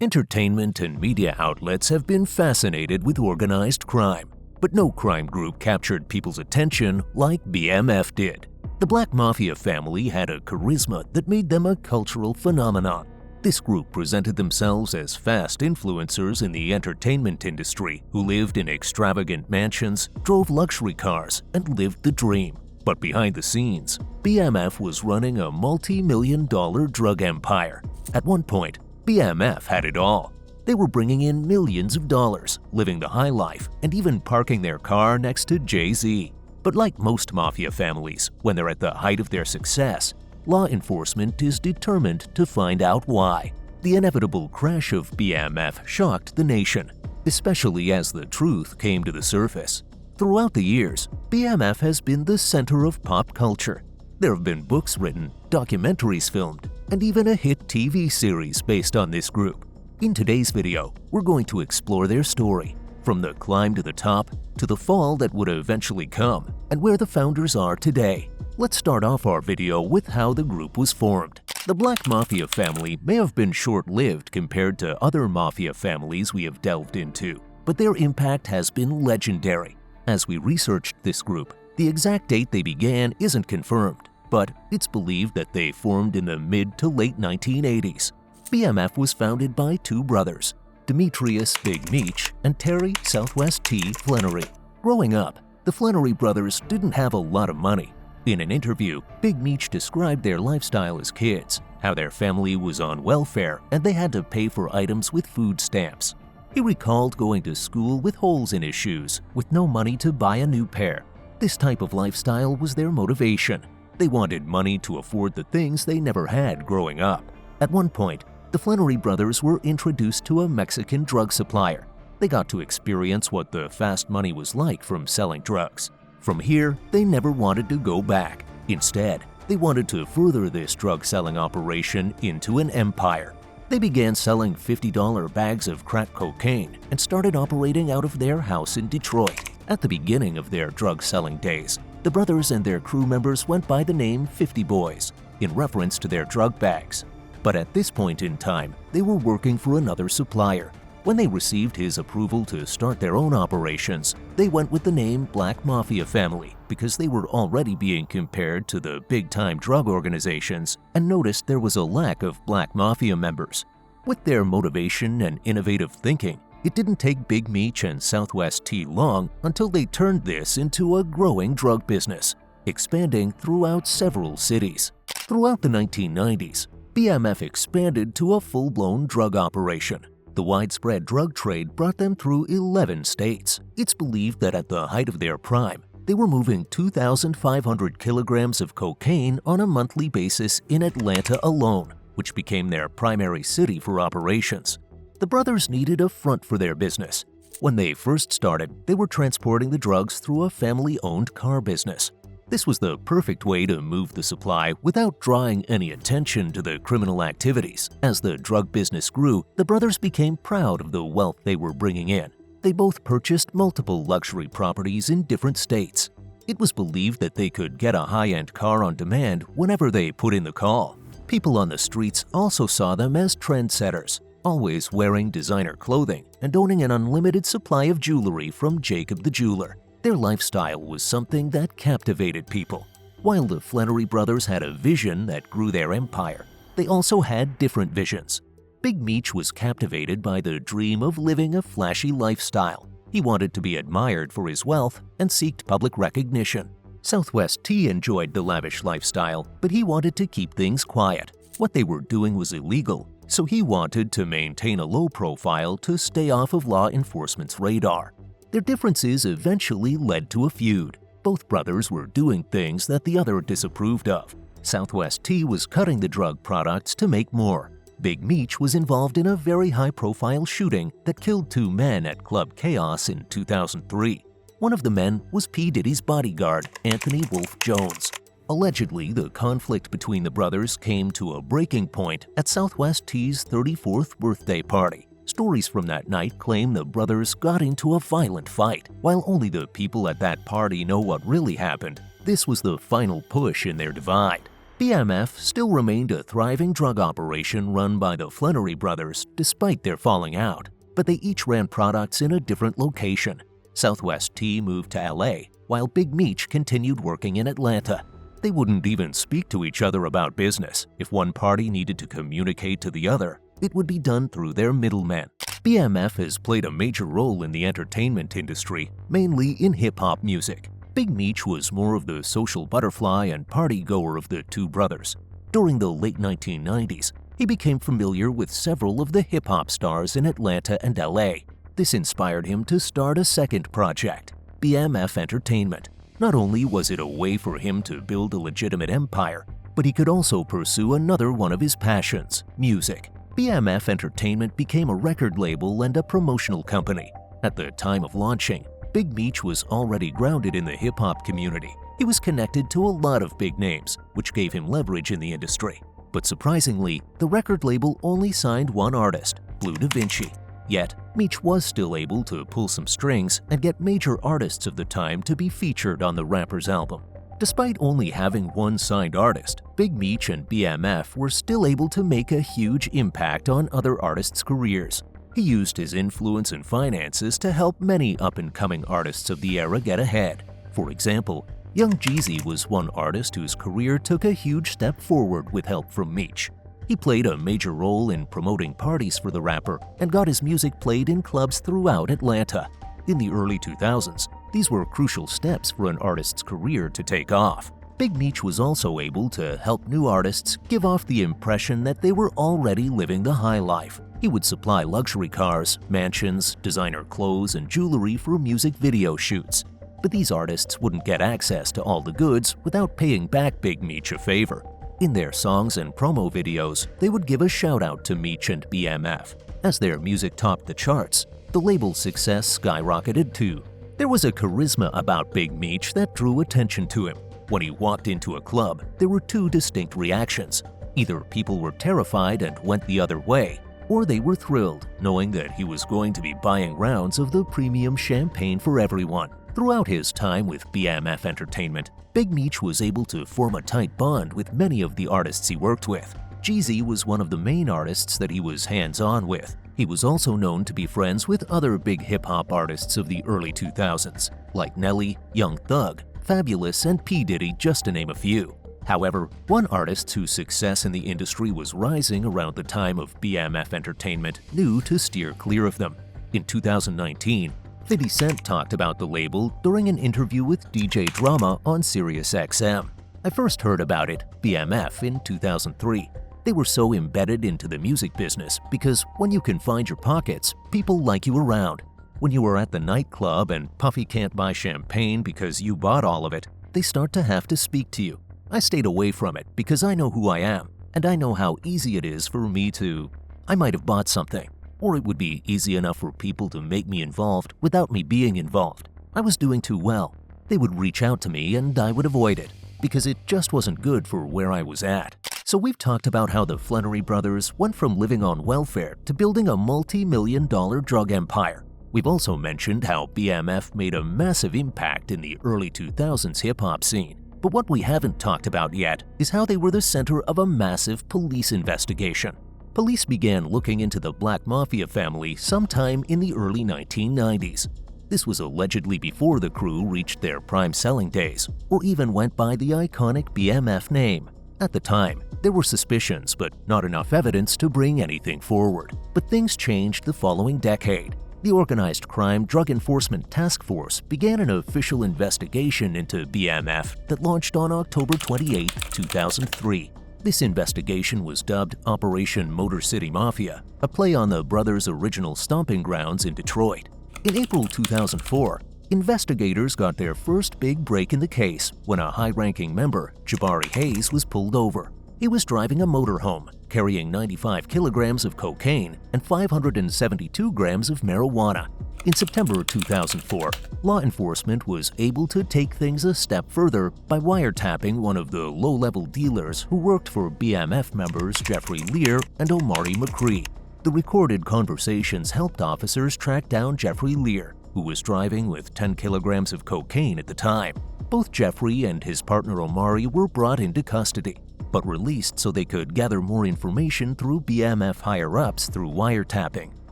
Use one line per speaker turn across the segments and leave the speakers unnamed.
Entertainment and media outlets have been fascinated with organized crime, but no crime group captured people's attention like BMF did. The Black Mafia family had a charisma that made them a cultural phenomenon. This group presented themselves as fast influencers in the entertainment industry who lived in extravagant mansions, drove luxury cars, and lived the dream. But behind the scenes, BMF was running a multi-million-dollar drug empire. At one point, BMF had it all. They were bringing in millions of dollars, living the high life, and even parking their car next to Jay-Z. But like most mafia families, when they're at the height of their success, law enforcement is determined to find out why. The inevitable crash of BMF shocked the nation, especially as the truth came to the surface. Throughout the years, BMF has been the center of pop culture. There have been books written, documentaries filmed, and even a hit TV series based on this group. In today's video, we're going to explore their story, from the climb to the top to the fall that would eventually come, and where the founders are today. Let's start off our video with how the group was formed. The Black Mafia family may have been short-lived compared to other mafia families we have delved into, but their impact has been legendary. As we researched this group, the exact date they began isn't confirmed, but it's believed that they formed in the mid to late 1980s. BMF was founded by two brothers, Demetrius Big Meech and Terry Southwest T. Flannery. Growing up, the Flannery brothers didn't have a lot of money. In an interview, Big Meech described their lifestyle as kids, how their family was on welfare and they had to pay for items with food stamps. He recalled going to school with holes in his shoes, with no money to buy a new pair. This type of lifestyle was their motivation. They wanted money to afford the things they never had growing up. At one point, the Flannery brothers were introduced to a Mexican drug supplier. They got to experience what the fast money was like from selling drugs. From here, they never wanted to go back. Instead, they wanted to further this drug-selling operation into an empire. They began selling $50 bags of crack cocaine and started operating out of their house in Detroit. At the beginning of their drug-selling days, the brothers and their crew members went by the name 50 Boys, in reference to their drug bags. But at this point in time, they were working for another supplier. When they received his approval to start their own operations, they went with the name Black Mafia Family because they were already being compared to the big-time drug organizations and noticed there was a lack of Black Mafia members. With their motivation and innovative thinking, it didn't take Big Meech and Southwest T long until they turned this into a growing drug business, expanding throughout several cities. Throughout the 1990s, BMF expanded to a full-blown drug operation. The widespread drug trade brought them through 11 states. It's believed that at the height of their prime, they were moving 2,500 kilograms of cocaine on a monthly basis in Atlanta alone, which became their primary city for operations. The brothers needed a front for their business. When they first started, they were transporting the drugs through a family-owned car business. This was the perfect way to move the supply without drawing any attention to the criminal activities. As the drug business grew, the brothers became proud of the wealth they were bringing in. They both purchased multiple luxury properties in different states. It was believed that they could get a high-end car on demand whenever they put in the call. People on the streets also saw them as trendsetters, always wearing designer clothing and owning an unlimited supply of jewelry from Jacob the Jeweler. Their lifestyle was something that captivated people. While the Flannery brothers had a vision that grew their empire, they also had different visions. Big Meech was captivated by the dream of living a flashy lifestyle. He wanted to be admired for his wealth and seeked public recognition. Southwest T enjoyed the lavish lifestyle, but he wanted to keep things quiet. What they were doing was illegal, so he wanted to maintain a low profile to stay off of law enforcement's radar. Their differences eventually led to a feud. Both brothers were doing things that the other disapproved of. Southwest T was cutting the drug products to make more. Big Meech was involved in a very high-profile shooting that killed two men at Club Chaos in 2003. One of the men was P. Diddy's bodyguard, Anthony Wolf Jones. Allegedly, the conflict between the brothers came to a breaking point at Southwest T's 34th birthday party. Stories from that night claim the brothers got into a violent fight. While only the people at that party know what really happened, this was the final push in their divide. BMF still remained a thriving drug operation run by the Flannery brothers despite their falling out, but they each ran products in a different location. Southwest T moved to LA, while Big Meech continued working in Atlanta. They wouldn't even speak to each other about business. If one party needed to communicate to the other, it would be done through their middlemen. BMF has played a major role in the entertainment industry, mainly in hip-hop music. Big Meech was more of the social butterfly and party-goer of the two brothers. During the late 1990s, he became familiar with several of the hip-hop stars in Atlanta and LA. This inspired him to start a second project, BMF Entertainment. Not only was it a way for him to build a legitimate empire, but he could also pursue another one of his passions, music. BMF Entertainment became a record label and a promotional company. At the time of launching, Big Meech was already grounded in the hip-hop community. He was connected to a lot of big names, which gave him leverage in the industry. But surprisingly, the record label only signed one artist, Blue Da Vinci. Yet, Meech was still able to pull some strings and get major artists of the time to be featured on the rapper's album. Despite only having one signed artist, Big Meech and BMF were still able to make a huge impact on other artists' careers. He used his influence and finances to help many up-and-coming artists of the era get ahead. For example, Young Jeezy was one artist whose career took a huge step forward with help from Meech. He played a major role in promoting parties for the rapper and got his music played in clubs throughout Atlanta. In the early 2000s, these were crucial steps for an artist's career to take off. Big Meech was also able to help new artists give off the impression that they were already living the high life. He would supply luxury cars, mansions, designer clothes, and jewelry for music video shoots. But these artists wouldn't get access to all the goods without paying back Big Meech a favor. In their songs and promo videos, they would give a shout-out to Meech and BMF. As their music topped the charts, the label's success skyrocketed too. There was a charisma about Big Meech that drew attention to him. When he walked into a club, there were two distinct reactions. Either people were terrified and went the other way, or they were thrilled, knowing that he was going to be buying rounds of the premium champagne for everyone. Throughout his time with BMF Entertainment, Big Meech was able to form a tight bond with many of the artists he worked with. Jeezy was one of the main artists that he was hands-on with. He was also known to be friends with other big hip-hop artists of the early 2000s, like Nelly, Young Thug, Fabulous, and P. Diddy, just to name a few. However, one artist whose success in the industry was rising around the time of BMF Entertainment knew to steer clear of them. In 2019, 50 Cent talked about the label during an interview with DJ Drama on SiriusXM. I first heard about it, BMF, in 2003. They were so embedded into the music business because when you can find your pockets, people like you around. When you are at the nightclub and Puffy can't buy champagne because you bought all of it, they start to have to speak to you. I stayed away from it because I know who I am, and I know how easy it is for me to… I might have bought something, or it would be easy enough for people to make me involved without me being involved. I was doing too well. They would reach out to me and I would avoid it, because it just wasn't good for where I was at. So we've talked about how the Flannery brothers went from living on welfare to building a multi-million-dollar drug empire. We've also mentioned how BMF made a massive impact in the early 2000s hip-hop scene. But what we haven't talked about yet is how they were the center of a massive police investigation. Police began looking into the Black Mafia family sometime in the early 1990s. This was allegedly before the crew reached their prime selling days, or even went by the iconic BMF name. At the time, there were suspicions, but not enough evidence to bring anything forward. But things changed the following decade. The Organized Crime Drug Enforcement Task Force began an official investigation into BMF that launched on October 28, 2003. This investigation was dubbed Operation Motor City Mafia, a play on the brothers' original stomping grounds in Detroit. In April 2004, investigators got their first big break in the case when a high-ranking member, Jabari Hayes, was pulled over. He was driving a motorhome, carrying 95 kilograms of cocaine and 572 grams of marijuana. In September 2004, law enforcement was able to take things a step further by wiretapping one of the low-level dealers who worked for BMF members Jeffrey Lear and Omari McCree. The recorded conversations helped officers track down Jeffrey Lear, who was driving with 10 kilograms of cocaine at the time. Both Jeffrey and his partner Omari were brought into custody, but released so they could gather more information through BMF higher-ups through wiretapping.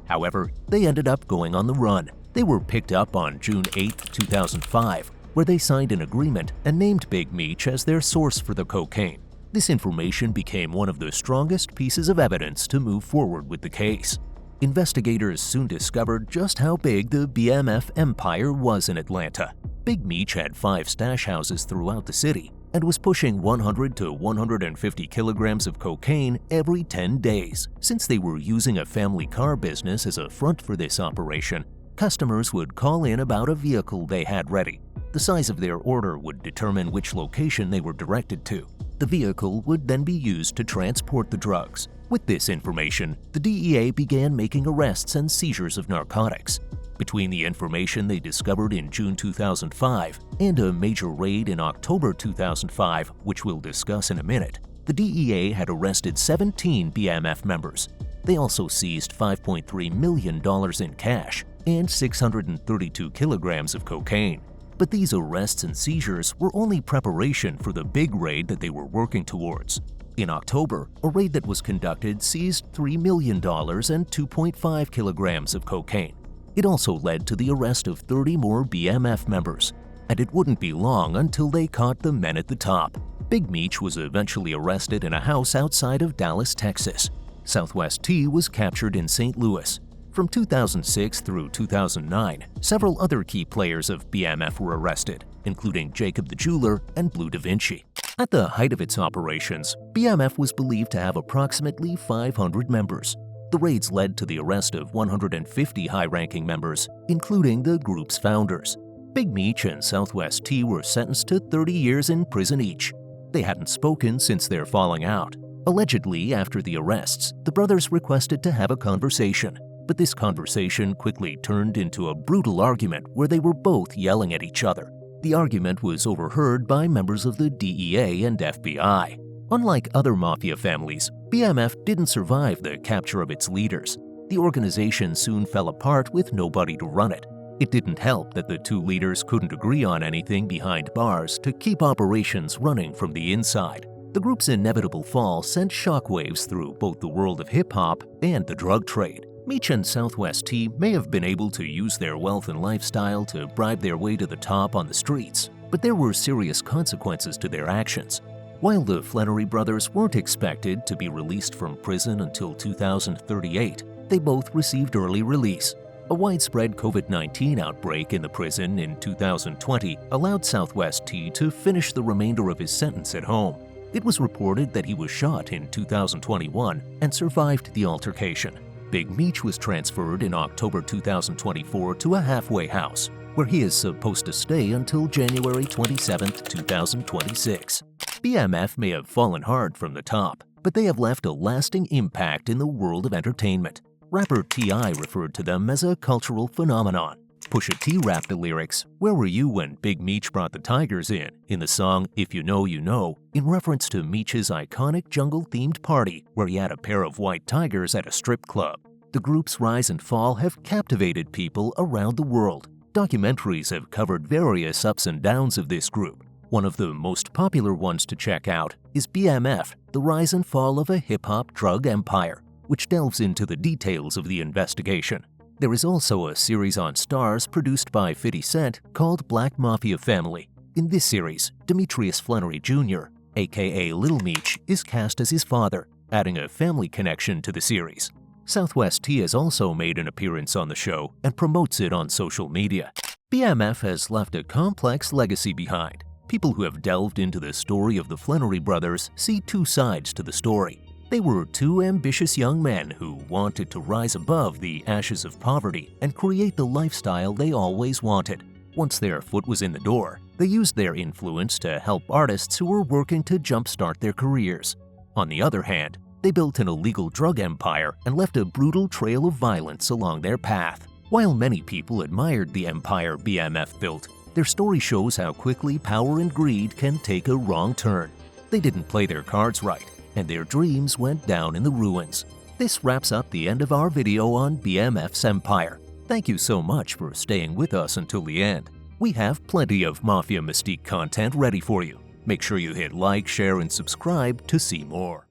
However, they ended up going on the run. They were picked up on June 8, 2005, where they signed an agreement and named Big Meech as their source for the cocaine. This information became one of the strongest pieces of evidence to move forward with the case. Investigators soon discovered just how big the BMF empire was in Atlanta. Big Meech had 5 stash houses throughout the city and was pushing 100 to 150 kilograms of cocaine every 10 days. Since they were using a family car business as a front for this operation, customers would call in about a vehicle they had ready. The size of their order would determine which location they were directed to. The vehicle would then be used to transport the drugs. With this information, the DEA began making arrests and seizures of narcotics. Between the information they discovered in June 2005 and a major raid in October 2005, which we'll discuss in a minute, the DEA had arrested 17 BMF members. They also seized $5.3 million in cash and 632 kilograms of cocaine. But these arrests and seizures were only preparation for the big raid that they were working towards. In October, a raid that was conducted seized $3 million and 2.5 kilograms of cocaine. It also led to the arrest of 30 more BMF members, and it wouldn't be long until they caught the men at the top. Big Meech was eventually arrested in a house outside of Dallas, Texas. Southwest T was captured in St. Louis. From 2006 through 2009, several other key players of BMF were arrested, including Jacob the Jeweler and Blue Da Vinci. At the height of its operations, BMF was believed to have approximately 500 members. The raids led to the arrest of 150 high-ranking members, including the group's founders. Big Meech and Southwest T were sentenced to 30 years in prison each. They hadn't spoken since their falling out. Allegedly, after the arrests, the brothers requested to have a conversation, but this conversation quickly turned into a brutal argument where they were both yelling at each other. The argument was overheard by members of the DEA and FBI. Unlike other mafia families, BMF didn't survive the capture of its leaders. The organization soon fell apart with nobody to run it. It didn't help that the two leaders couldn't agree on anything behind bars to keep operations running from the inside. The group's inevitable fall sent shockwaves through both the world of hip-hop and the drug trade. Meech and Southwest T may have been able to use their wealth and lifestyle to bribe their way to the top on the streets, but there were serious consequences to their actions. While the Flannery brothers weren't expected to be released from prison until 2038, they both received early release. A widespread COVID-19 outbreak in the prison in 2020 allowed Southwest T to finish the remainder of his sentence at home. It was reported that he was shot in 2021 and survived the altercation. Big Meech was transferred in October 2024 to a halfway house, where he is supposed to stay until January 27, 2026. BMF may have fallen hard from the top, but they have left a lasting impact in the world of entertainment. Rapper T.I. referred to them as a cultural phenomenon. Pusha T rapped the lyrics, "Where were you when Big Meech brought the tigers in the song If You Know, You Know, in reference to Meech's iconic jungle-themed party where he had a pair of white tigers at a strip club. The group's rise and fall have captivated people around the world. Documentaries have covered various ups and downs of this group. One of the most popular ones to check out is BMF, The Rise and Fall of a Hip-Hop Drug Empire, which delves into the details of the investigation. There is also a series on Stars produced by 50 Cent called Black Mafia Family. In this series, Demetrius Flannery Jr., aka Little Meech, is cast as his father, adding a family connection to the series. Southwest T has also made an appearance on the show and promotes it on social media. BMF has left a complex legacy behind. People who have delved into the story of the Flannery brothers see two sides to the story. They were two ambitious young men who wanted to rise above the ashes of poverty and create the lifestyle they always wanted. Once their foot was in the door, they used their influence to help artists who were working to jumpstart their careers. On the other hand, they built an illegal drug empire and left a brutal trail of violence along their path. While many people admired the empire BMF built, their story shows how quickly power and greed can take a wrong turn. They didn't play their cards right, and their dreams went down in the ruins. This wraps up the end of our video on BMF's empire. Thank you so much for staying with us until the end. We have plenty of Mafia Mystique content ready for you. Make sure you hit like, share, and subscribe to see more.